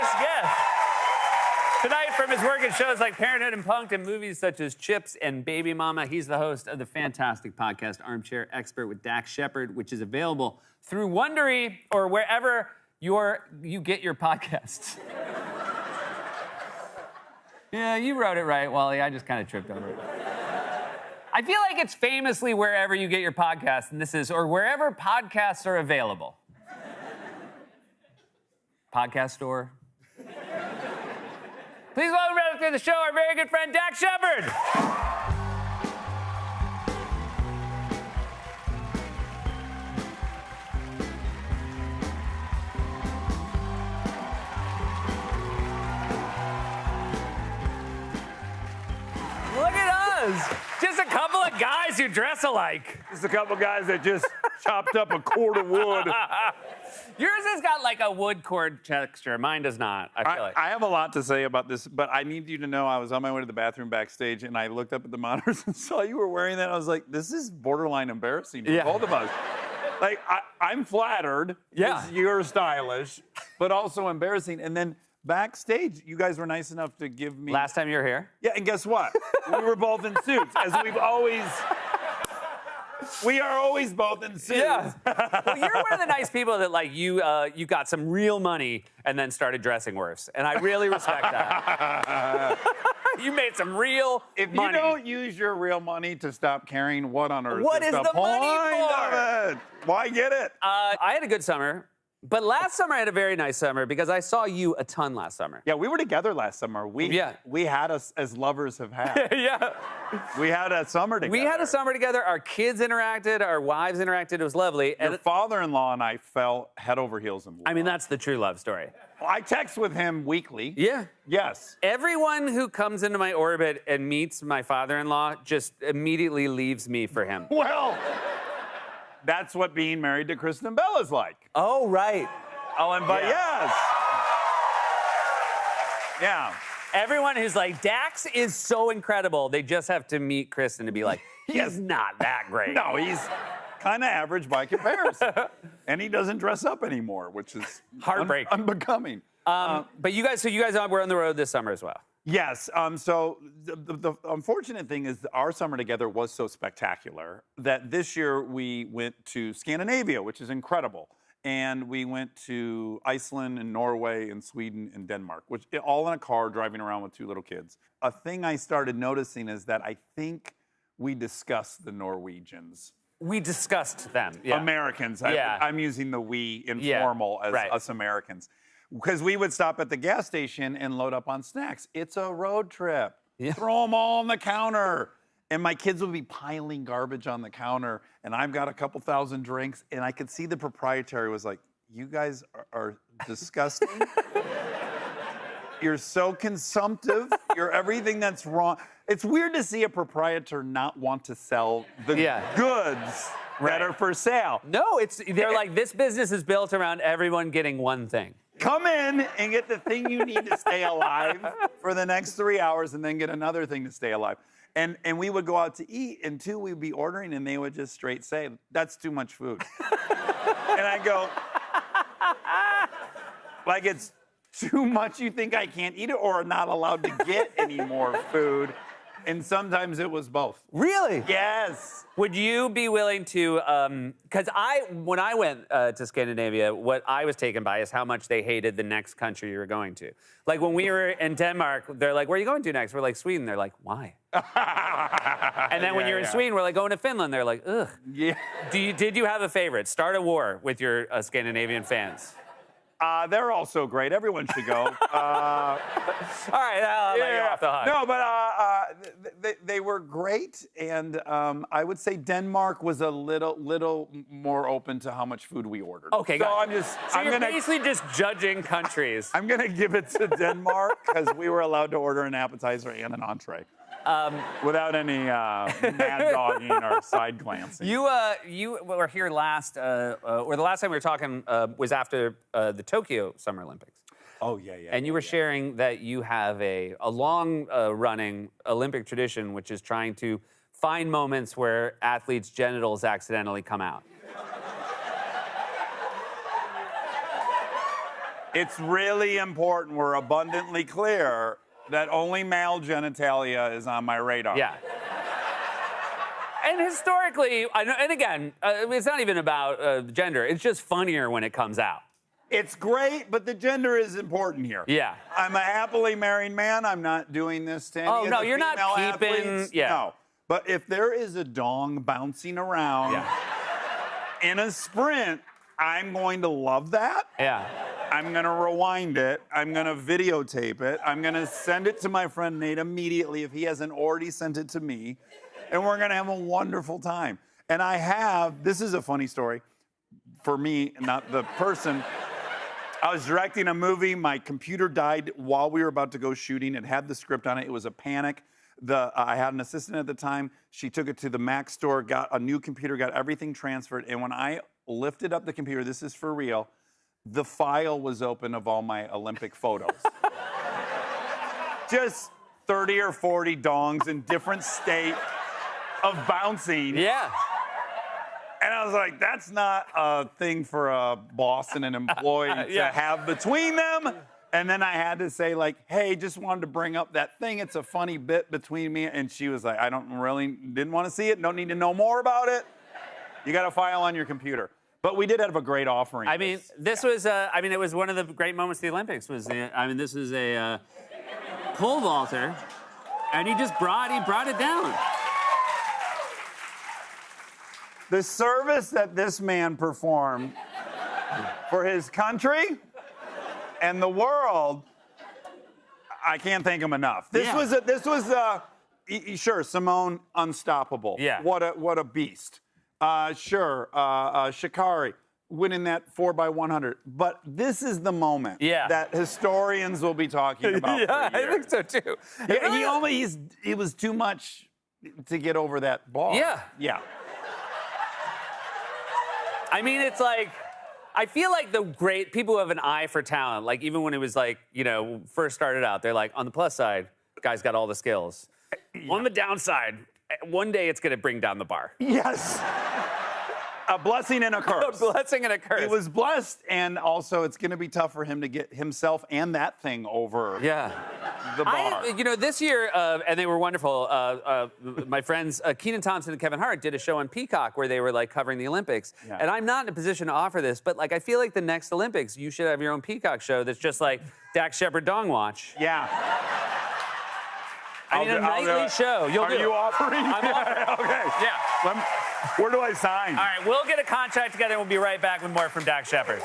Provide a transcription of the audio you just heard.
next guest. Tonight, from his work in shows like Parenthood and Punk'd and movies such as Chips and Baby Mama, he's the host of the fantastic podcast Armchair Expert with Dax Shepard, which is available through Wondery or wherever you get your podcasts. Yeah, you wrote it right, Wally. I just kind of tripped over it. I feel like it's famously wherever you get your podcasts, and this is, or wherever podcasts are available. Podcast store. Please welcome right up to the show our very good friend, Dax Shepard. Look at us. Just a couple of guys who dress alike. Just a couple guys that just chopped up a cord of wood. Yours has got like a wood cord texture. Mine does not, I feel like. I have a lot to say about this, but I need you to know I was on my way to the bathroom backstage, and I looked up at the monitors and saw you were wearing that. I was like, this is borderline embarrassing for both of us. Like, I'm flattered. Yeah. You're stylish, but also embarrassing. And then backstage, you guys were nice enough to give me... Last time you were here? Yeah, and guess what? We were both in suits, as we've always... We are always both in suits. Yeah. Well, you're one of the nice people that, like, you got some real money and then started dressing worse. And I really respect that. You made some real money. If you don't use your real money to stop caring, what on earth What is is the the point money for? of it? Why get it? I had a good summer, but last summer I had a very nice summer because I saw you a ton last summer. Yeah, we were together last summer. We had us as lovers have had. Yeah. We had a summer together. We had a summer together. Our kids interacted. Our wives interacted. It was lovely. Your father-in-law and I fell head over heels in love. I mean, that's the true love story. I text with him weekly. Yeah. Yes. Everyone who comes into my orbit and meets my father-in-law just immediately leaves me for him. Well, that's what being married to Kristen Bell is like. Oh, right. Yes. Yeah. Everyone who's like, Dax is so incredible, they just have to meet Kristen to be like, he's not that great. No, he's kind of average by comparison. And he doesn't dress up anymore, which is heartbreaking. Unbecoming. But you guys were on the road this summer as well. Yes. So the unfortunate thing is our summer together was so spectacular that this year we went to Scandinavia, which is incredible. And we went to Iceland and Norway and Sweden and Denmark, which all in a car driving around with two little kids. A thing I started noticing is that I think we discussed the Norwegians. We discussed them. Yeah. Americans. Yeah. I'm using the we informal as us Americans. Because we would stop at the gas station and load up on snacks. It's a road trip. Yeah. Throw them all on the counter. And my kids would be piling garbage on the counter, and I've got a couple thousand drinks, and I could see the proprietary was like, you guys are disgusting. You're so consumptive. You're everything that's wrong. It's weird to see a proprietor not want to sell the goods that are for sale. No, they're like, this business is built around everyone getting one thing. Come in and get the thing you need to stay alive for the next 3 hours, and then get another thing to stay alive. And we would go out to eat, and we'd be ordering, and they would just straight say, that's too much food. And I go, like, it's too much, you think I can't eat it, or not allowed to get any more food? And sometimes it was both. Really? Yes. Would you be willing to, because when I went to Scandinavia, what I was taken by is how much they hated the next country you were going to. Like, when we were in Denmark, they're like, where are you going to next? We're like, Sweden. They're like, why? And then when you're in Sweden, we're like, going to Finland. They're like, ugh. Yeah. Did you have a favorite? Start a war with your Scandinavian fans. They're all so great. Everyone should go. All right, I'll let you off the hook. No, but they were great, and I would say Denmark was a little more open to how much food we ordered. Okay, so gotcha. You're basically just judging countries. I'm gonna give it to Denmark because we were allowed to order an appetizer and an entree. Without any mad dogging or side glancing. You were here last, or the last time we were talking was after the Tokyo Summer Olympics. Oh, yeah. And you were sharing that you have a long-running Olympic tradition, which is trying to find moments where athletes' genitals accidentally come out. It's really important we're abundantly clear that only male genitalia is on my radar. Yeah. And historically, I know, and again, it's not even about gender. It's just funnier when it comes out. It's great, but the gender is important here. Yeah. I'm a happily married man. I'm not doing this to any Oh, of no, the you're not female peeping- athletes. yeah. No. But if there is a dong bouncing around Yeah. in a sprint, I'm going to love that. Yeah. I'm going to rewind it. I'm going to videotape it. I'm going to send it to my friend Nate immediately if he hasn't already sent it to me. And we're going to have a wonderful time. And this is a funny story for me, not the person. I was directing a movie. My computer died while we were about to go shooting. It had the script on it. It was a panic. I had an assistant at the time. She took it to the Mac store, got a new computer, got everything transferred. And when I lifted up the computer, this is for real, the file was open of all my Olympic photos. Just 30 or 40 dongs in different state of bouncing. Yeah. And I was like, that's not a thing for a boss and an employee Yeah. to have between them. And then I had to say, like, hey, just wanted to bring up that thing. It's a funny bit between me. And she was like, didn't want to see it. Don't need to know more about it. You got a file on your computer. But we did have a great offering. I mean, this was, it was one of the great moments of the Olympics. This is a pole vaulter, and he brought it down. The service that this man performed for his country and the world, I can't thank him enough. This was sure, Simone unstoppable. Yeah. What a beast. Sha'Carri winning that 4x100. But this is the moment that historians will be talking about. Yeah, for years. I think so too. Yeah, it was too much to get over that bar. Yeah. Yeah. I mean, it's like, I feel like the great people who have an eye for talent, like even when it was like, first started out, they're like, on the plus side, guy's got all the skills. On the downside, one day it's going to bring down the bar. Yes. A blessing and a curse. A blessing and a curse. He was blessed, and also it's going to be tough for him to get himself and that thing over the bar. This year, and they were wonderful, my friends Kenan Thompson and Kevin Hart did a show on Peacock where they were like covering the Olympics. Yeah. And I'm not in a position to offer this, but like I feel like the next Olympics, you should have your own Peacock show that's just like Dax Shepard Dong Watch. Yeah. I mean, a nightly show. Are you offering? I'm offering. Okay. Yeah. Where do I sign? All right, we'll get a contract together and we'll be right back with more from Dax Shepard.